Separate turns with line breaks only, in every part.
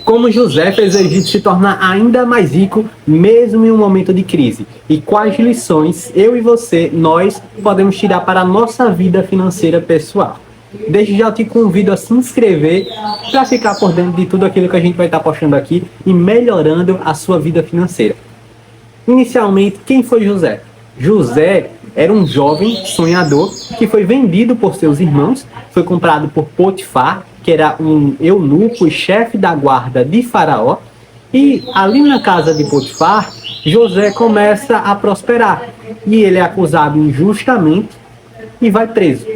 Como José fez o Egito se tornar ainda mais rico, mesmo em um momento de crise? E quais lições eu e você, nós, podemos tirar para a nossa vida financeira pessoal? Desde já eu te convido a se inscrever para ficar por dentro de tudo aquilo que a gente vai estar postando aqui e melhorando a sua vida financeira. Inicialmente, quem foi José? José era um jovem sonhador que foi vendido por seus irmãos, foi comprado por Potifar, que era um eunuco e chefe da guarda de Faraó, e ali na casa de Potifar, José começa a prosperar, e ele é acusado injustamente e vai preso.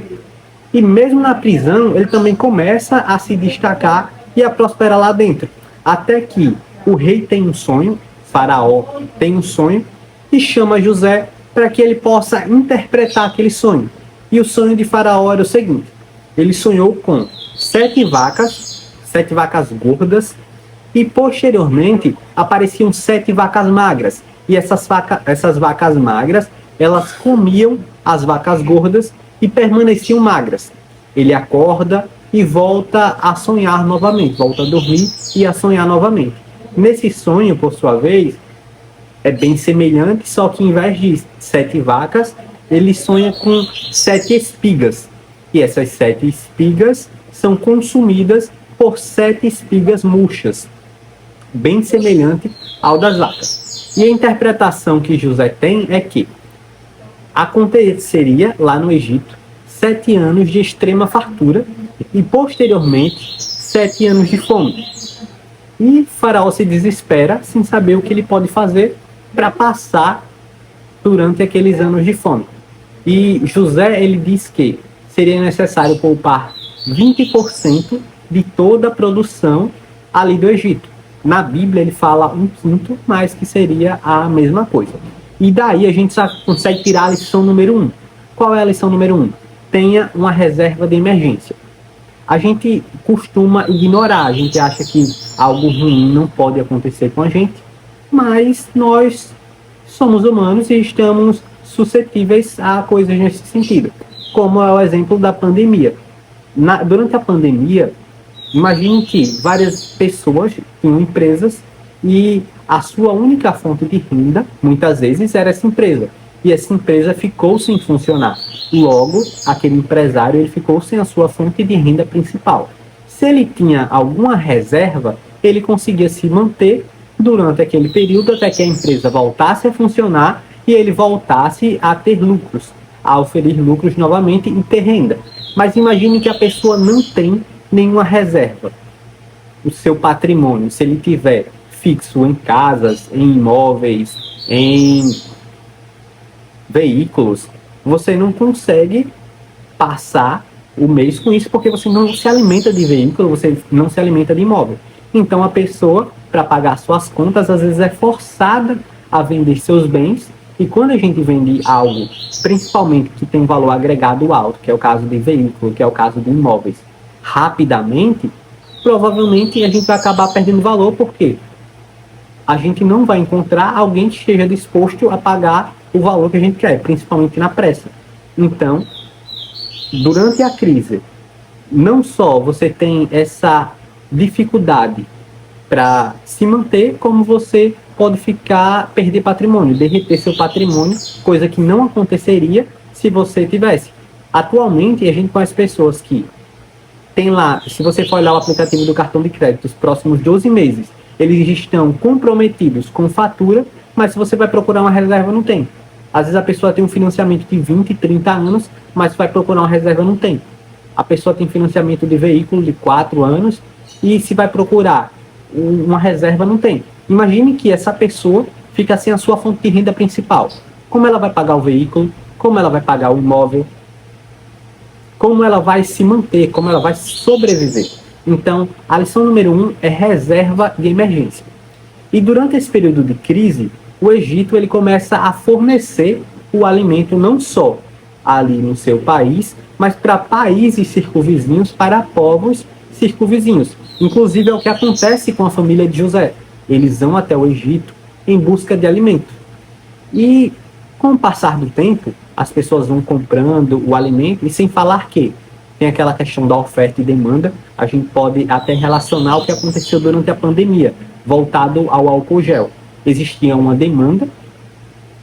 E mesmo na prisão, ele também começa a se destacar e a prosperar lá dentro, até que o rei tem um sonho, Faraó tem um sonho, e chama José para que ele possa interpretar aquele sonho. E o sonho de Faraó era o seguinte: ele sonhou com 7 vacas gordas, e posteriormente apareciam 7 vacas magras. E essas vacas magras, elas comiam as vacas gordas e permaneciam magras. Ele acorda e volta a sonhar novamente, volta a dormir e a sonhar novamente. Nesse sonho, por sua vez, é bem semelhante, só que em vez de 7 vacas, ele sonha com 7 espigas. E essas 7 espigas são consumidas por 7 espigas murchas, bem semelhante ao das vacas. E a interpretação que José tem é que aconteceria lá no Egito 7 anos de extrema fartura e posteriormente 7 anos de fome. E Faraó se desespera sem saber o que ele pode fazer para passar durante aqueles anos de fome. E José, ele diz que seria necessário poupar 20% de toda a produção ali do Egito. Na Bíblia ele fala 1/5, mas que seria a mesma coisa. E daí a gente já consegue tirar a lição número 1. Qual é a lição número 1? Tenha uma reserva de emergência. A gente costuma ignorar, a gente acha que algo ruim não pode acontecer com a gente, mas nós somos humanos e estamos suscetíveis a coisas nesse sentido, como é o exemplo da pandemia. Durante a pandemia, imagine que várias pessoas tinham empresas e a sua única fonte de renda, muitas vezes, era essa empresa. E essa empresa ficou sem funcionar. Logo, aquele empresário ele ficou sem a sua fonte de renda principal. Se ele tinha alguma reserva, ele conseguia se manter durante aquele período até que a empresa voltasse a funcionar e ele voltasse a ter lucros, a oferir lucros novamente e ter renda. Mas imagine que a pessoa não tem nenhuma reserva. O seu patrimônio, se ele tiver fixo em casas, em imóveis, em veículos, você não consegue passar o mês com isso porque você não se alimenta de veículo, você não se alimenta de imóvel. Então a pessoa, para pagar suas contas, às vezes é forçada a vender seus bens, e quando a gente vende algo, principalmente que tem valor agregado alto, que é o caso de veículo, que é o caso de imóveis, rapidamente, provavelmente a gente vai acabar perdendo valor, porque a gente não vai encontrar alguém que esteja disposto a pagar o valor que a gente quer, principalmente na pressa. Então, durante a crise, não só você tem essa dificuldade para se manter, como você pode perder patrimônio, derreter seu patrimônio, coisa que não aconteceria se você tivesse. Atualmente, a gente conhece pessoas que tem lá, se você for olhar o aplicativo do cartão de crédito, os próximos 12 meses, eles estão comprometidos com fatura, mas se você vai procurar uma reserva, não tem. Às vezes a pessoa tem um financiamento de 20, 30 anos, mas vai procurar uma reserva, não tem. A pessoa tem financiamento de veículo de 4 anos, e se vai procurar uma reserva, não tem. Imagine que essa pessoa fica sem a sua fonte de renda principal. Como ela vai pagar o veículo? Como ela vai pagar o imóvel? Como ela vai se manter? Como ela vai sobreviver? Então, a lição número 1 é reserva de emergência. E durante esse período de crise, o Egito ele começa a fornecer o alimento não só ali no seu país, mas para países circunvizinhos, para povos circunvizinhos. Inclusive é o que acontece com a família de José. Eles vão até o Egito em busca de alimento. E com o passar do tempo, as pessoas vão comprando o alimento, e sem falar que tem aquela questão da oferta e demanda. A gente pode até relacionar o que aconteceu durante a pandemia, voltado ao álcool gel. Existia uma demanda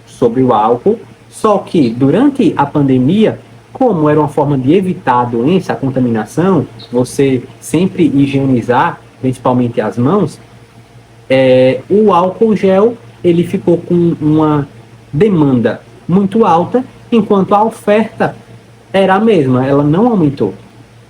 sobre o álcool, só que durante a pandemia, como era uma forma de evitar a doença, a contaminação, você sempre higienizar, principalmente as mãos, o álcool gel ele ficou com uma demanda muito alta, enquanto a oferta era a mesma, ela não aumentou.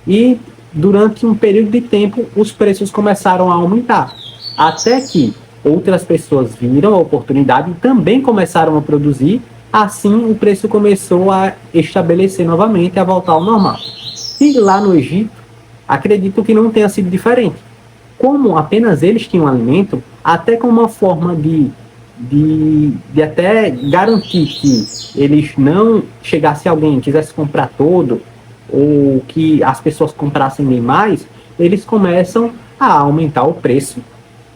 E durante um período de tempo, os preços começaram a aumentar, até que outras pessoas viram a oportunidade e também começaram a produzir. Assim, o preço começou a estabelecer novamente, a voltar ao normal. E lá no Egito, acredito que não tenha sido diferente. Como apenas eles tinham alimento, até como uma forma de até garantir que eles não chegasse alguém quisesse comprar todo, ou que as pessoas comprassem bem mais, eles começam a aumentar o preço.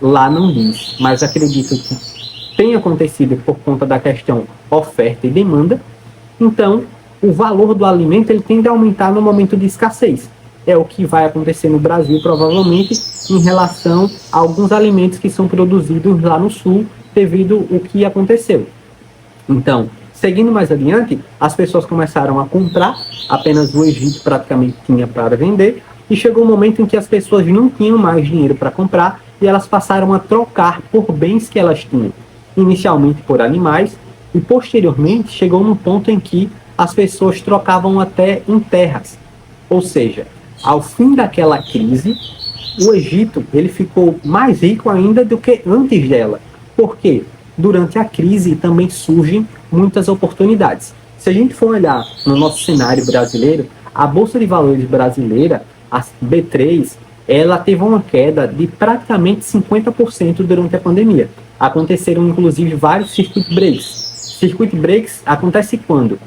Lá não diz, mas acredito que tem acontecido por conta da questão oferta e demanda. Então, o valor do alimento ele tende a aumentar no momento de escassez. É o que vai acontecer no Brasil, provavelmente, em relação a alguns alimentos que são produzidos lá no sul, devido ao que aconteceu. Então, seguindo mais adiante, as pessoas começaram a comprar, apenas o Egito praticamente tinha para vender, e chegou um momento em que as pessoas não tinham mais dinheiro para comprar, e elas passaram a trocar por bens que elas tinham, inicialmente por animais, e posteriormente chegou num ponto em que as pessoas trocavam até em terras. Ou seja, ao fim daquela crise, o Egito ele ficou mais rico ainda do que antes dela. Por quê? Durante a crise também surgem muitas oportunidades. Se a gente for olhar no nosso cenário brasileiro, a Bolsa de Valores brasileira, a B3, ela teve uma queda de praticamente 50% durante a pandemia. Aconteceram, inclusive, vários circuit breaks. Circuit breaks acontece quando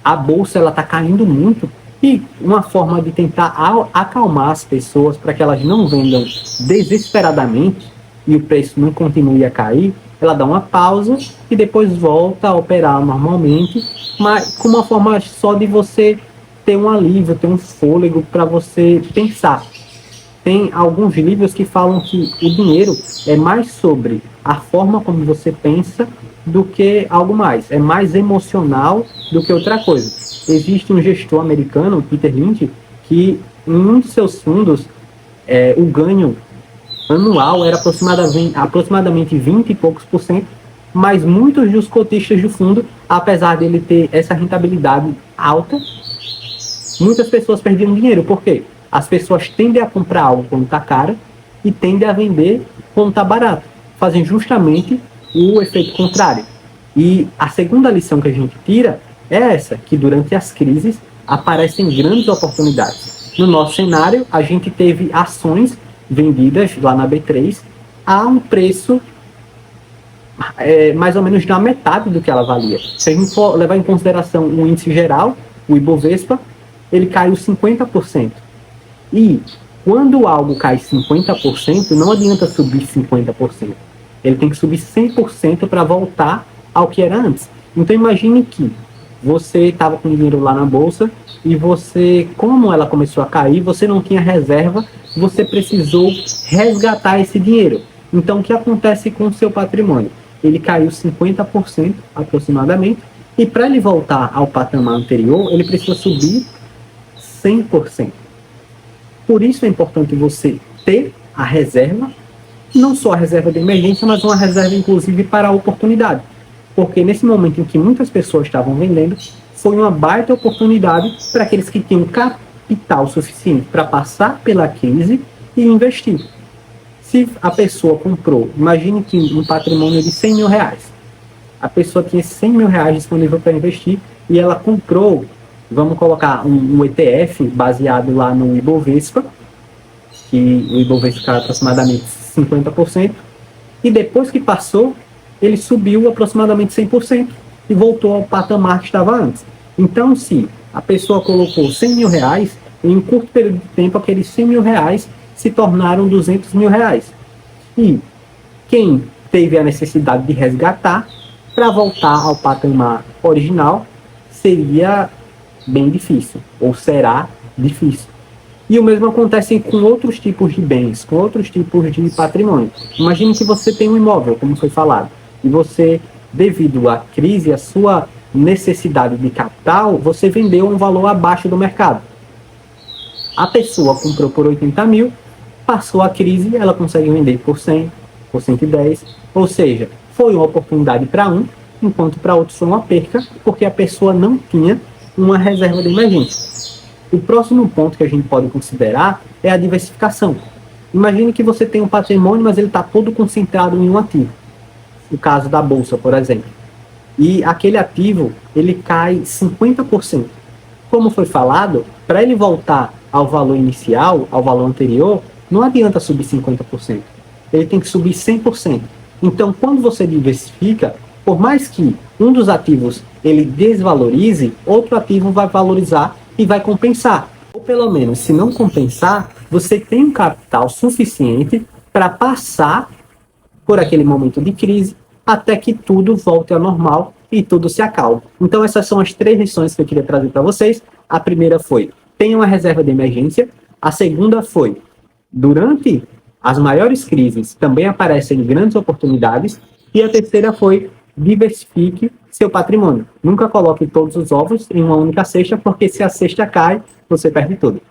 a Bolsa está caindo muito e uma forma de tentar acalmar as pessoas para que elas não vendam desesperadamente e o preço não continue a cair, ela dá uma pausa e depois volta a operar normalmente, mas com uma forma só de você ter um alívio, ter um fôlego para você pensar. Tem alguns livros que falam que o dinheiro é mais sobre a forma como você pensa do que algo mais. É mais emocional do que outra coisa. Existe um gestor americano, Peter Lynch, que em um dos seus fundos, o ganho anual era aproximadamente 20 e poucos por cento, mas muitos dos cotistas do fundo, apesar dele ter essa rentabilidade alta, muitas pessoas perdiam dinheiro. Por quê? As pessoas tendem a comprar algo quando está caro e tendem a vender quando está barato. Fazem justamente o efeito contrário. E a segunda lição que a gente tira é essa, que durante as crises aparecem grandes oportunidades. No nosso cenário, a gente teve ações vendidas lá na B3 a um preço mais ou menos na metade do que ela valia. Se a gente for levar em consideração o índice geral, o Ibovespa, ele caiu 50%. E quando algo cai 50%, não adianta subir 50%. Ele tem que subir 100% para voltar ao que era antes. Então imagine que você estava com dinheiro lá na bolsa e você, como ela começou a cair, você não tinha reserva, você precisou resgatar esse dinheiro. Então o que acontece com o seu patrimônio? Ele caiu 50% aproximadamente, e para ele voltar ao patamar anterior, ele precisa subir 100%. Por isso é importante você ter a reserva, não só a reserva de emergência, mas uma reserva inclusive para a oportunidade. Porque nesse momento em que muitas pessoas estavam vendendo, foi uma baita oportunidade para aqueles que tinham capital suficiente para passar pela crise e investir. Se a pessoa comprou, imagine que um patrimônio de 100 mil reais, a pessoa tinha 100 mil reais disponível para investir e ela comprou, vamos colocar um ETF baseado lá no Ibovespa, que o Ibovespa cai aproximadamente 50%, e depois que passou, ele subiu aproximadamente 100% e voltou ao patamar que estava antes. Então, se a pessoa colocou 100 mil reais, em um curto período de tempo, aqueles 100 mil reais se tornaram 200 mil reais. E quem teve a necessidade de resgatar, para voltar ao patamar original, seria bem difícil, ou será difícil. E o mesmo acontece com outros tipos de bens, com outros tipos de patrimônio. Imagine que você tem um imóvel, como foi falado, e você, devido à crise, à sua necessidade de capital, você vendeu um valor abaixo do mercado. A pessoa comprou por 80 mil, passou a crise, ela consegue vender por 100, por 110, ou seja, foi uma oportunidade para um, enquanto para outros foi uma perca, porque a pessoa não tinha uma reserva de emergência. O próximo ponto que a gente pode considerar é a diversificação. Imagine que você tem um patrimônio, mas ele está todo concentrado em um ativo. O caso da bolsa, por exemplo. E aquele ativo, ele cai 50%. Como foi falado, para ele voltar ao valor inicial, ao valor anterior, não adianta subir 50%. Ele tem que subir 100%. Então, quando você diversifica, por mais que um dos ativos ele desvalorize, outro ativo vai valorizar e vai compensar. Ou pelo menos, se não compensar, você tem um capital suficiente para passar por aquele momento de crise até que tudo volte ao normal e tudo se acalme. Então essas são as 3 lições que eu queria trazer para vocês. A primeira foi, tenha uma reserva de emergência. A segunda foi, durante as maiores crises também aparecem grandes oportunidades. E a terceira foi, diversifique seu patrimônio. Nunca coloque todos os ovos em uma única cesta, porque se a cesta cai, você perde tudo.